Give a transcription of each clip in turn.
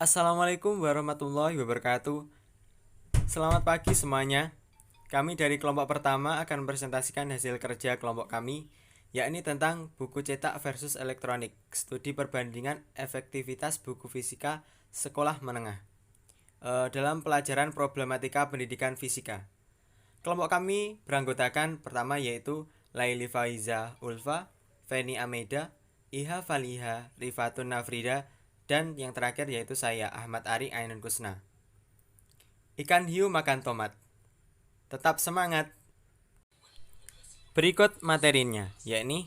Assalamualaikum warahmatullahi wabarakatuh. Selamat pagi semuanya. Kami dari kelompok pertama akan mempresentasikan hasil kerja kelompok kami, yakni tentang buku cetak versus elektronik, studi perbandingan efektivitas buku fisika sekolah menengah dalam pelajaran problematika pendidikan fisika. Kelompok kami beranggotakan pertama yaitu Laili Faiza Ulfa, Feni Ameda, Iha Faliha, Rifatun Nafrida, dan yang terakhir yaitu saya Ahmad Ari Ainun Kusna. Ikan hiu makan tomat. Tetap semangat. Berikut materinya, yakni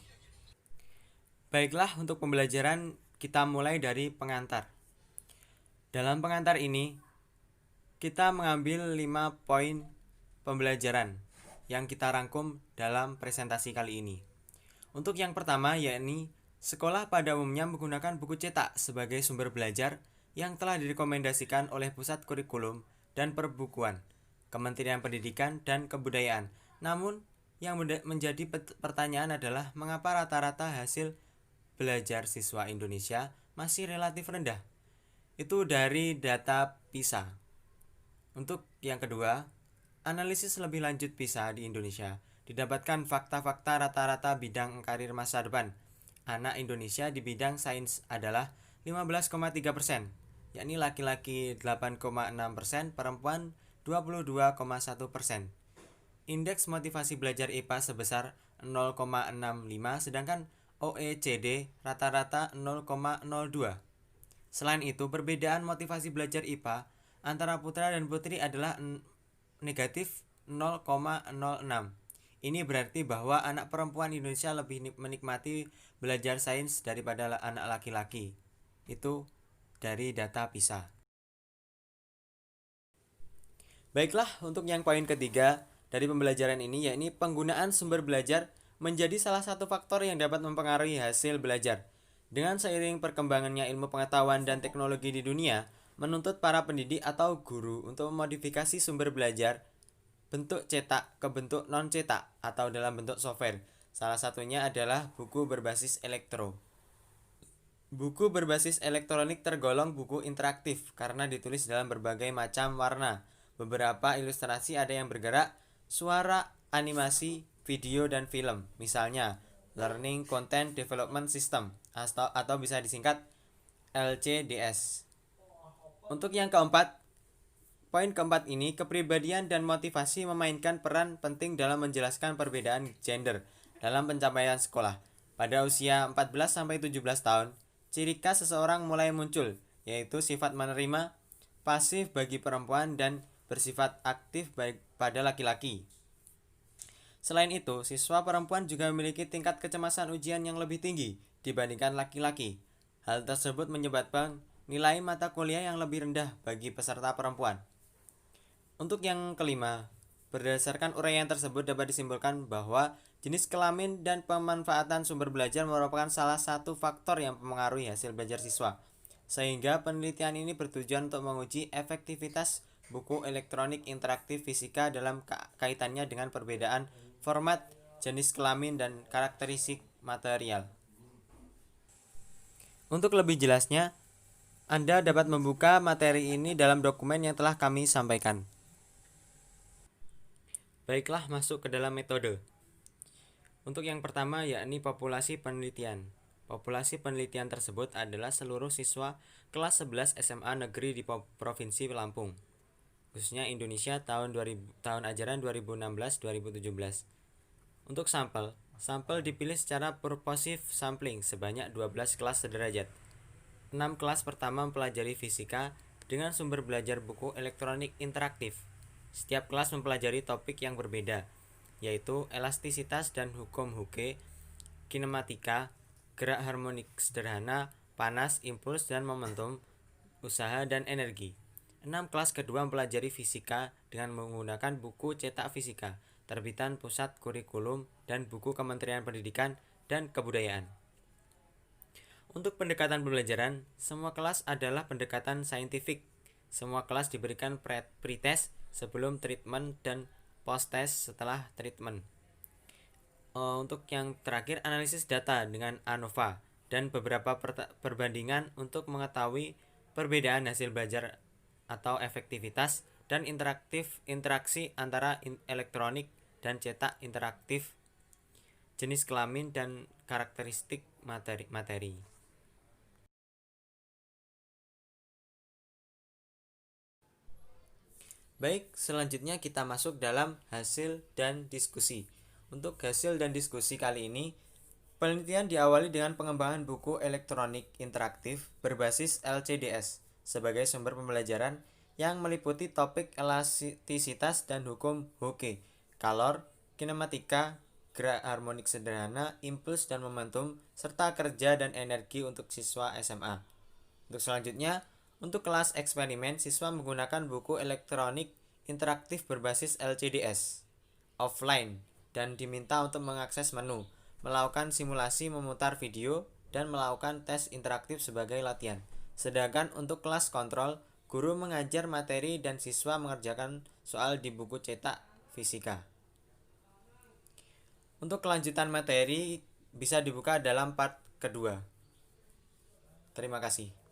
baiklah untuk pembelajaran kita mulai dari pengantar. Dalam pengantar ini kita mengambil 5 poin pembelajaran yang kita rangkum dalam presentasi kali ini. Untuk yang pertama yakni sekolah pada umumnya menggunakan buku cetak sebagai sumber belajar yang telah direkomendasikan oleh Pusat Kurikulum dan Perbukuan, Kementerian Pendidikan dan Kebudayaan. Namun, yang menjadi pertanyaan adalah mengapa rata-rata hasil belajar siswa Indonesia masih relatif rendah? Itu dari data PISA. Untuk yang kedua, analisis lebih lanjut PISA di Indonesia didapatkan fakta-fakta rata-rata bidang karir masa depan. Anak Indonesia di bidang sains adalah 15,3%, yakni laki-laki 8,6%, perempuan 22,1%. Indeks motivasi belajar IPA sebesar 0,65, sedangkan OECD rata-rata 0,02. Selain itu, perbedaan motivasi belajar IPA antara putra dan putri adalah negatif 0,06. Ini berarti bahwa anak perempuan Indonesia lebih menikmati belajar sains daripada anak laki-laki. Itu dari data PISA. Baiklah, untuk yang poin ketiga dari pembelajaran ini, yakni penggunaan sumber belajar menjadi salah satu faktor yang dapat mempengaruhi hasil belajar. Dengan seiring perkembangannya ilmu pengetahuan dan teknologi di dunia, menuntut para pendidik atau guru untuk memodifikasi sumber belajar bentuk cetak ke bentuk non-cetak atau dalam bentuk software. Salah satunya adalah buku berbasis elektro. Buku berbasis elektronik tergolong buku interaktif karena ditulis dalam berbagai macam warna. Beberapa ilustrasi ada yang bergerak, suara, animasi, video, dan film. Misalnya, Learning Content Development System atau bisa disingkat LCDS. Untuk yang keempat, poin keempat ini, kepribadian dan motivasi memainkan peran penting dalam menjelaskan perbedaan gender dalam pencapaian sekolah. Pada usia 14-17 tahun, ciri khas seseorang mulai muncul, yaitu sifat menerima, pasif bagi perempuan, dan bersifat aktif pada laki-laki. Selain itu, siswa perempuan juga memiliki tingkat kecemasan ujian yang lebih tinggi dibandingkan laki-laki. Hal tersebut menyebabkan nilai mata kuliah yang lebih rendah bagi peserta perempuan. Untuk yang kelima, berdasarkan uraian tersebut dapat disimpulkan bahwa jenis kelamin dan pemanfaatan sumber belajar merupakan salah satu faktor yang mempengaruhi hasil belajar siswa. Sehingga penelitian ini bertujuan untuk menguji efektivitas buku elektronik interaktif fisika dalam kaitannya dengan perbedaan format, jenis kelamin, dan karakteristik material. Untuk lebih jelasnya, Anda dapat membuka materi ini dalam dokumen yang telah kami sampaikan. Baiklah, masuk ke dalam metode. Untuk yang pertama yakni populasi penelitian. Populasi penelitian tersebut adalah seluruh siswa kelas 11 SMA negeri di Provinsi Lampung, khususnya Indonesia tahun ajaran 2016-2017. Untuk sampel dipilih secara purposive sampling sebanyak 12 kelas sederajat. 6 kelas pertama mempelajari fisika dengan sumber belajar buku elektronik interaktif. Setiap kelas mempelajari topik yang berbeda, yaitu elastisitas dan hukum Hooke, kinematika, gerak harmonik sederhana, panas, impuls dan momentum, usaha dan energi. 6 kelas kedua mempelajari fisika dengan menggunakan buku cetak fisika, terbitan Pusat Kurikulum dan buku Kementerian Pendidikan dan Kebudayaan. Untuk pendekatan pembelajaran, semua kelas adalah pendekatan saintifik. Semua kelas diberikan pretest sebelum treatment dan post-test setelah treatment. Untuk yang terakhir, analisis data dengan ANOVA dan beberapa perbandingan untuk mengetahui perbedaan hasil belajar atau efektivitas, dan interaksi antara elektronik dan cetak interaktif, jenis kelamin, dan karakteristik materi. Baik, selanjutnya kita masuk dalam hasil dan diskusi. Untuk hasil dan diskusi kali ini, penelitian diawali dengan pengembangan buku elektronik interaktif berbasis LCDS sebagai sumber pembelajaran yang meliputi topik elastisitas dan hukum Hooke, kalor, kinematika, gerak harmonik sederhana, impuls dan momentum, serta kerja dan energi untuk siswa SMA. Untuk selanjutnya, untuk kelas eksperimen, siswa menggunakan buku elektronik interaktif berbasis LCDS offline dan diminta untuk mengakses menu, melakukan simulasi memutar video, dan melakukan tes interaktif sebagai latihan. Sedangkan untuk kelas kontrol, guru mengajar materi dan siswa mengerjakan soal di buku cetak fisika. Untuk kelanjutan materi bisa dibuka dalam part kedua. Terima kasih.